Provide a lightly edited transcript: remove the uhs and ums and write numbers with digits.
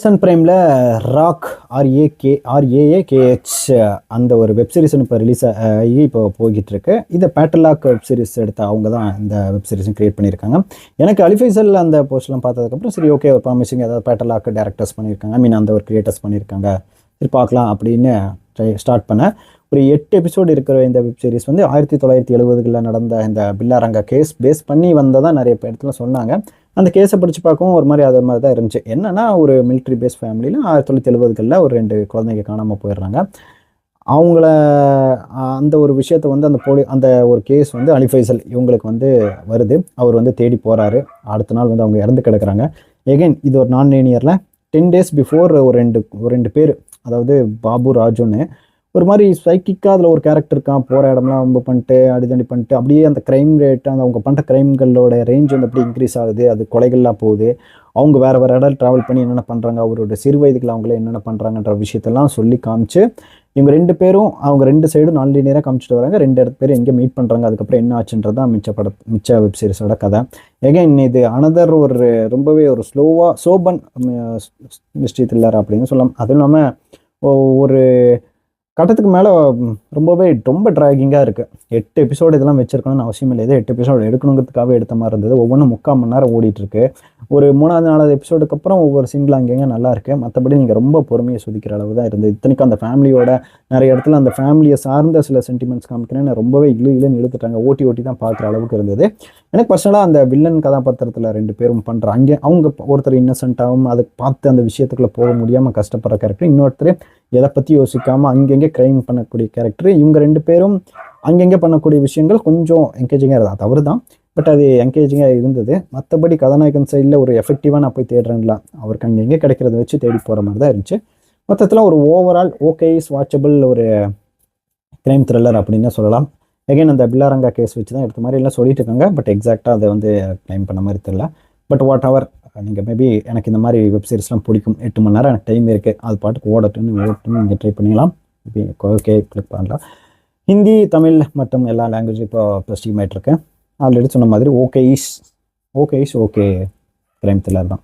Amazon பிரைமில் rock RAAKH அந்த ஒரு web series இப்போ ரிலீஸ் ஆகி இப்போ போய்கிட்டு இருக்கு. இதை பேட்டலாக் வெப்சீரிஸ் எடுத்த அவங்க தான் இந்த வெப்சீரிஸும் கிரியேட் பண்ணியிருக்காங்க. எனக்கு அலிஃபைசல் அந்த போஸ்ட்லாம் பார்த்ததுக்கப்புறம் சரி ஓகே ஒரு ப்ராமிசிங் ஏதாவது பேட்டலாக் டேரக்டர்ஸ் பண்ணியிருக்காங்க, அந்த ஒரு கிரியேட்டர்ஸ் பண்ணியிருக்காங்க, சரி பார்க்கலாம் அப்படின்னு ஸ்டார்ட் பண்ண. ஒரு 8 எபிசோடு இருக்கிற இந்த வெப்சீரிஸ் வந்து 1970களில் நடந்த இந்த பில்லாரங்கா கேஸ் பேஸ் பண்ணி வந்ததாக நிறைய இடத்துல சொன்னாங்க. அந்த கேஸை படித்து பார்க்கவும் ஒரு மாதிரி அது மாதிரி தான் இருந்துச்சு. என்னன்னா ஒரு மிலிட்ரி பேஸ் ஃபேமிலியில் 1970களில் ஒரு 2 குழந்தைங்க காணாமல் போயிடுறாங்க. அவங்கள அந்த ஒரு விஷயத்தை வந்து அந்த ஒரு கேஸ் வந்து அலிஃபைசல் இவங்களுக்கு வந்து வருது. அவர் வந்து தேடி போகிறாரு. அடுத்த நாள் வந்து அவங்க இறந்து கிடக்குறாங்க. எகைன் இது ஒரு நான் லீனியரில் 10 days பிஃபோர் ஒரு ரெண்டு பேர், அதாவது பாபு ராஜுன்னு ஒரு மாதிரி சைக்கிக்காக அதில் ஒரு கேரக்டர் இருக்கான். போகிற இடம்லாம் ரொம்ப பண்ணிட்டு அடிதண்டி பண்ணிட்டு அப்படியே அந்த க்ரைம் ரேட் அந்த அவங்க பண்ணுற க்ரைம்களோட ரேஞ்ச் வந்து அப்படியே இன்க்ரீஸ் ஆகுது. அது கொலைகள்லாம் போகுது. அவங்க வேறு இடம் ட்ராவல் பண்ணி என்னென்ன பண்ணுறாங்க, அவரோட சிறு வயதுக்குள்ள அவங்களே என்னென்ன பண்ணுறாங்கன்ற விஷயத்தெல்லாம் சொல்லி காமிச்சு இவங்க 2 பேரும் அவங்க 2 சைடும் நான் லீனியராக காமிச்சிட்டு வராங்க. 2 பேரும் எங்கே மீட் பண்ணுறாங்க, அதுக்கப்புறம் என்ன ஆச்சுன்றது தான் மிச்ச வெப்சீரிஸோட கதை. எகைன் இது அனதர் ஒரு ரொம்பவே ஒரு சோபன் மிஸ்ட்ரி த்ரில்லர் அப்படின்னு சொல்லலாம். அதுவும் இல்லாமல் ஒரு கட்டத்துக்கு மேலே ரொம்ப ட்ராகிங்காக இருக்குது. 8 எபிசோடு இதெல்லாம் வச்சிருக்கணும்னு அவசியம் இல்லை. 8 எபிசோடு எடுக்கணுங்கிறதுக்காகவே எடுத்த மாதிரி இருந்தது. ஒவ்வொன்றும் 3/4 மணி நேரம் ஓடிட்டுருக்கு. ஒரு 3வது 4வது எபிசோடுக்கு அப்புறம் ஒவ்வொரு சிங்கிள் அங்கேங்க நல்லா இருக்குது. மற்றபடி நீங்கள் ரொம்ப பொறுமையை சுதிக்கிற அளவு தான் இருந்தது. இத்தனைக்கும் அந்த ஃபேமிலியோட நிறைய இடத்துல அந்த ஃபேமிலியை சார்ந்த சில சென்டிமெண்ட்ஸ் காமிக்கிறேன்னு ரொம்பவே இழுன்னு இழுத்துட்டாங்க. ஓட்டி தான் பார்க்குற அளவுக்கு இருந்தது. எனக்கு பர்சனலாக அந்த வில்லன் கதாபாத்திரத்தில் 2 பேரும் பண்ணுற அவங்க ஒருத்தர் இன்னசென்ட்டாகவும் அதை பார்த்து அந்த விஷயத்துக்குள்ளே போக முடியாமல் கஷ்டப்படுற கேரக்டர், இன்னொருத்தர் எதை பற்றி யோசிக்காமல் அங்கங்கே க்ரைம் பண்ணக்கூடிய கேரக்டர். இவங்க 2 பேரும் அங்கங்கே பண்ணக்கூடிய விஷயங்கள் கொஞ்சம் என்கேஜிங்காக இருந்தால் தவறு தான், பட் அது என்கேஜிங்காக இருந்தது. மற்றபடி கதாநாயகன் சைடில் ஒரு எஃபெக்டிவாக நான் போய் தேடுறேன்ல, அவருக்கு அங்கங்கே கிடைக்கிறத வச்சு தேடி போகிற மாதிரி தான் இருந்துச்சு. மொத்தத்தில் ஒரு ஓவரால் ஓகே வாட்சபிள் ஒரு க்ரைம் த்ரில்லர் அப்படின்னு சொல்லலாம். எகைன் அந்த பில்லாரங்கா கேஸ் வச்சு தான் எடுத்த மாதிரி எல்லாம் சொல்லிட்டு இருக்காங்க. பட் எக்ஸாக்டாக அதை வந்து க்ளைம் பண்ண மாதிரி தெரியல. பட் வாட் எவர், நீங்கள் மேபி எனக்கு இந்த மாதிரி வெப்சீரிஸ்லாம் பிடிக்கும். 8 மணி நேரம் எனக்கு டைம் இருக்குது, அது பாட்டுக்கு ஓடட்டுன்னு நீங்கள் ட்ரை பண்ணிக்கலாம். ஓகே கிளிக் பண்ணலாம். ஹிந்தி, தமிழ் மற்றும் எல்லா லாங்குவேஜும் இப்போ ஸ்ட்ரீம் ஆகிட்டுருக்கேன். ஆல்ரெடி சொன்ன மாதிரி ஓகே க்ரைம் த்ரில்லர் தான்.